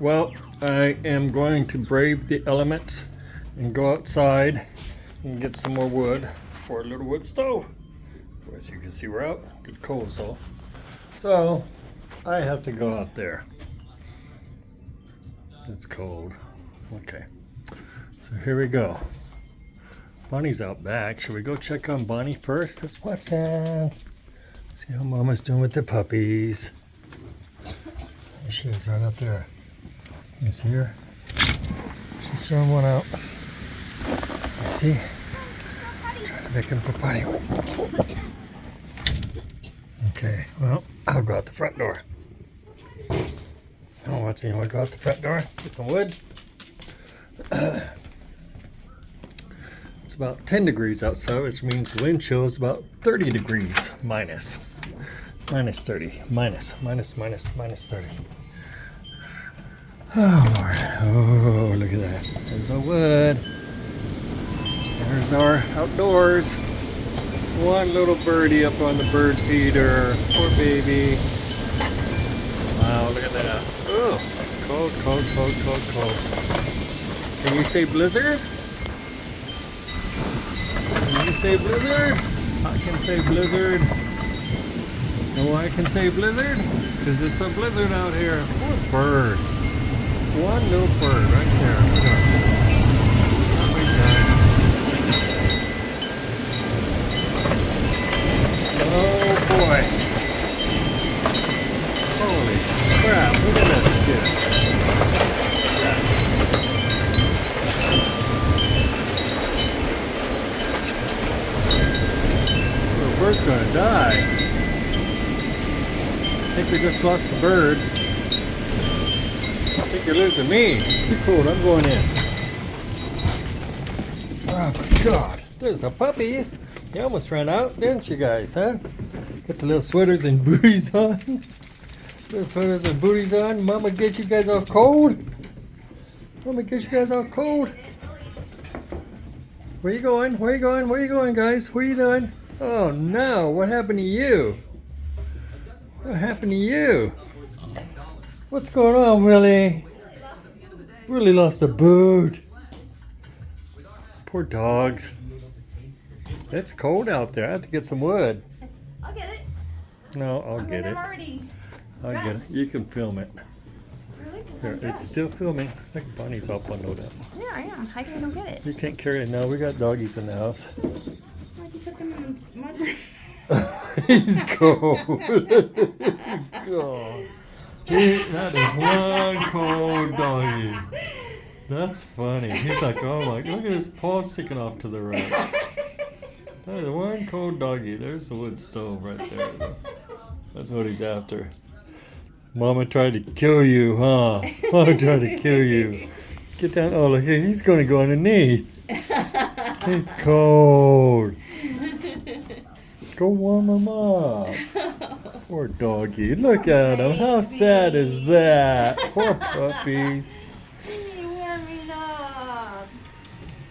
Well, I am going to brave the elements and go outside and get some more wood for a little wood stove. As you can see, we're out. Good cold, so I have to go out there. It's cold. Okay, so here we go. Bonnie's out back. Should we go check on Bonnie first? Let's watch that. See how Mama's doing with the puppies. There she is, right out there. You see her? She's throwing one out. You see? Trying to make him go potty. Okay, well, I'll go out the front door. Oh, what's you want to go out the front door? Get some wood. It's about 10 degrees outside, which means the wind chill is about 30 degrees minus. Minus 30. Minus 30. Oh, Lord. Oh, look at that. There's our wood. There's our outdoors. One little birdie up on the bird feeder. Poor baby. Wow, look at that. Oh, cold, cold, cold, cold, cold. Can you say blizzard? Can you say blizzard? I can say blizzard. And why I can say blizzard? Because it's a blizzard out here. Poor bird. One little bird right there. Look at him. Oh boy. Holy crap, look at that kid. The bird's gonna die. I think we just lost the bird. I think you're losing me. It's too cold, I'm going in. Oh my God, there's the puppies. You almost ran out, didn't you guys, huh? Got the little sweaters and booties on. Little sweaters and booties on. Mama get you guys all cold? Mama get you guys all cold? Where you going? Where you going? Where you going, guys? What are you doing? Oh no, what happened to you? What happened to you? What's going on, Willie? Willie lost a boot. Poor dogs. It's cold out there. I have to get some wood. I'll get it. No, I'll get it. I'll get it. You can film it. Really? Here, it's still filming. I think Bonnie's all bundled up. Yeah, I am. How can I go get it? You can't carry it now. We got doggies in the house. Why'd you put them in mud? He's cold. God. That is one cold doggy. That's funny. He's like, oh my, look at his paw sticking off to the right. That is one cold doggy. There's the wood stove right there. That's what he's after. Mama tried to kill you, huh? Mama tried to kill you. Get down. Oh, look, he's going to go underneath. He's cold. Go warm him up. Poor doggy. Look at him. How sad is that? Poor puppy. You warm me up.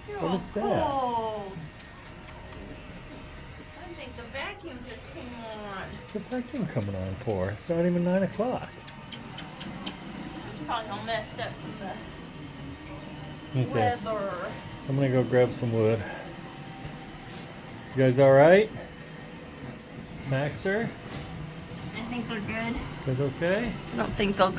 You're What all is that? cold. I think the vacuum just came on. What's the vacuum coming on for? It's not even 9 o'clock. It's probably all messed up from the Okay. weather. I'm going to go grab some wood. You guys all right? Baxter? I think we're good. You guys okay? I don't think they'll go.